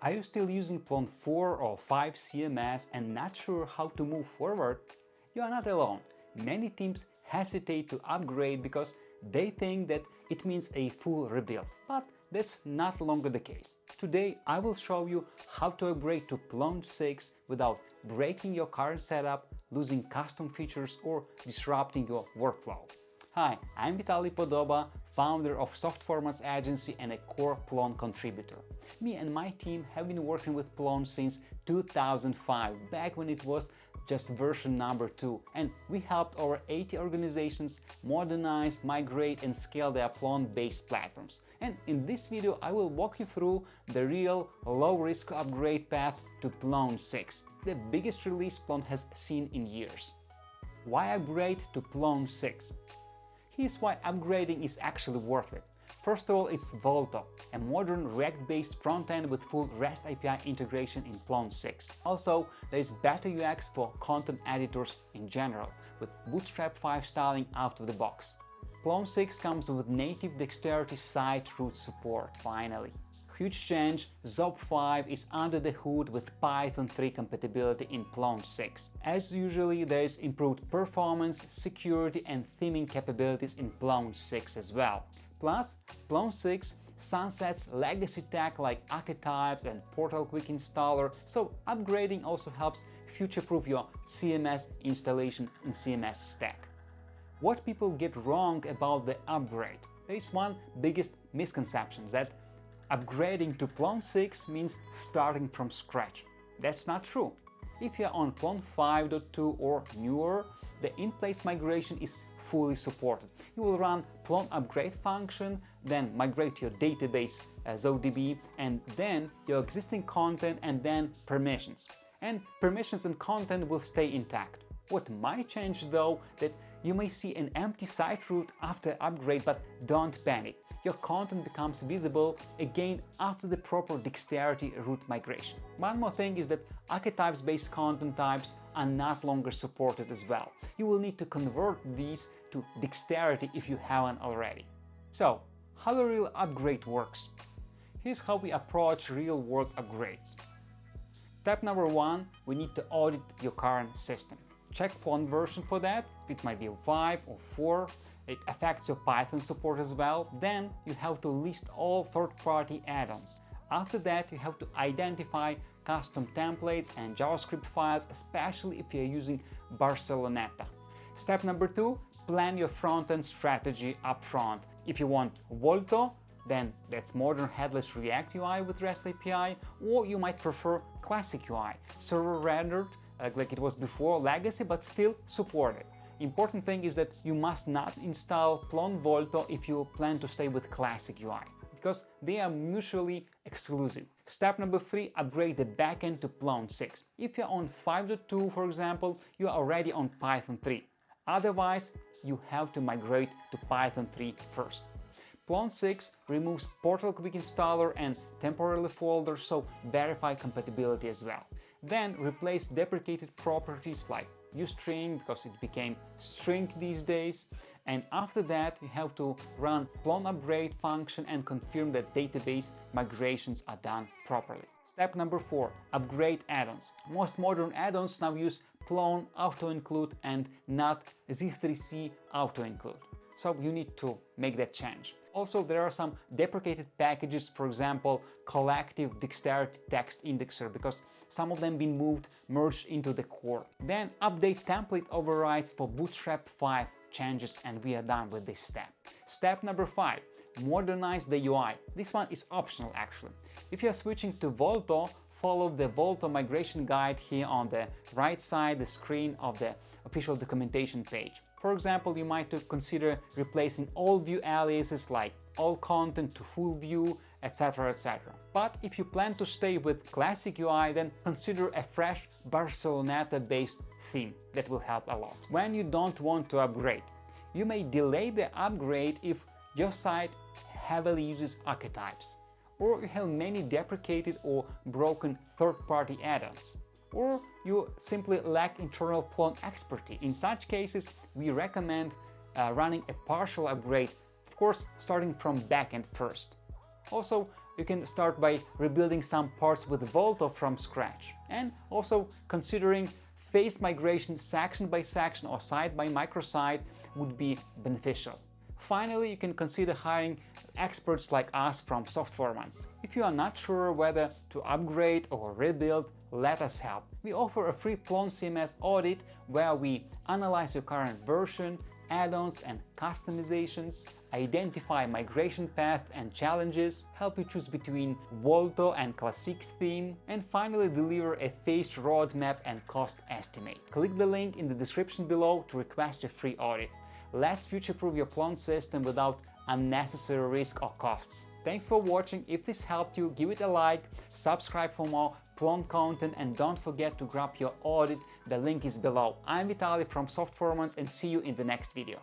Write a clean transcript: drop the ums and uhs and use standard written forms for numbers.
Are you still using Plone 4 or 5 CMS and not sure how to move forward? You are not alone. Many teams hesitate to upgrade because they think that it means a full rebuild, but that's not longer the case. Today I will show you how to upgrade to Plone 6 without breaking your current setup, losing custom features or disrupting your workflow. Hi, I'm Vitaly Podoba, founder of Soft Formats Agency and a core Plone contributor. Me and my team have been working with Plone since 2005, back when it was just version number 2, and we helped over 80 organizations modernize, migrate and scale their Plone-based platforms. And in this video I will walk you through the real low-risk upgrade path to Plone 6, the biggest release Plone has seen in years. Why upgrade to Plone 6? Here's why upgrading is actually worth it. First of all, it's Volto, a modern React-based front-end with full REST API integration in Plone 6. Also, there is better UX for content editors in general, with Bootstrap 5 styling out of the box. Plone 6 comes with native dexterity site root support, finally. Huge change, ZOP 5 is under the hood with Python 3 compatibility in Plone 6. As usually, there is improved performance, security and theming capabilities in Plone 6 as well. Plus, Plone 6 sunsets legacy tech like archetypes and Portal Quick Installer, so upgrading also helps future-proof your CMS installation in CMS stack. What people get wrong about the upgrade? There is one biggest misconception that upgrading to Plone 6 means starting from scratch. That's not true. If you're on Plone 5.2 or newer, the in-place migration is fully supported. You will run Plone upgrade function, then migrate your database as ODB, and then your existing content and then permissions. And permissions and content will stay intact. What might change though, that you may see an empty site root after upgrade, but don't panic. Your content becomes visible again after the proper dexterity root migration. One more thing is that archetypes-based content types are not longer supported as well. You will need to convert these to dexterity if you haven't already. So, how the real upgrade works? Here's how we approach real-world upgrades. Step number 1, we need to audit your current system. Check Plone version for that, it might be 5 or 4. It affects your Python support as well. Then you have to list all third-party add-ons. After that, you have to identify custom templates and JavaScript files, especially if you're using Barceloneta. Step number 2, plan your front-end strategy upfront. If you want Volto, then that's modern headless React UI with REST API, or you might prefer classic UI, server-rendered, like it was before, legacy, but still supported. Important thing is that you must not install Plone Volto if you plan to stay with classic UI, because they are mutually exclusive. Step number 3, upgrade the backend to Plone 6. If you're on 5.2, for example, you are already on Python 3. Otherwise, you have to migrate to Python 3 first. Plone 6 removes Portal Quick Installer and temporary folders, so verify compatibility as well. Then replace deprecated properties like uString, because it became string these days, and after that you have to run Plone upgrade function and confirm that database migrations are done properly. Step number 4, upgrade add-ons. Most modern add-ons now use Plone auto-include and not Z3C auto-include. So you need to make that change. Also, there are some deprecated packages, for example, collective dexterity text indexer, because some of them been merged into the core. Then update template overrides for Bootstrap 5 changes, and we are done with this step. Step number 5, modernize the UI. This one is optional actually. If you are switching to Volto, follow the Volto migration guide here on the right side the screen of the official documentation page. For example, you might consider replacing all view aliases like all content to full view, etc, etc. But if you plan to stay with classic UI, then consider a fresh Barceloneta-based theme. That will help a lot. When you don't want to upgrade, you may delay the upgrade if your site heavily uses archetypes, or you have many deprecated or broken third-party add-ons, or you simply lack internal Plone expertise. In such cases, we recommend running a partial upgrade, of course starting from backend first. Also, You can start by rebuilding some parts with Volto from scratch, and also considering phased migration section by section or site by microsite would be beneficial. Finally, you can consider hiring experts like us from Softformance. If you are not sure whether to upgrade or rebuild, let us help. We offer a free Plone CMS audit where we analyze your current version, add-ons and customizations, identify migration paths and challenges, help you choose between Volto and Classic theme, and finally deliver a phased roadmap and cost estimate. Click the link in the description below to request a free audit. Let's future-proof your Plone system without unnecessary risk or costs. Thanks for watching. If this helped you, give it a like, subscribe for more Plone content, and don't forget to grab your audit. The link is below. I'm Vitaly from Softformance and see you in the next video.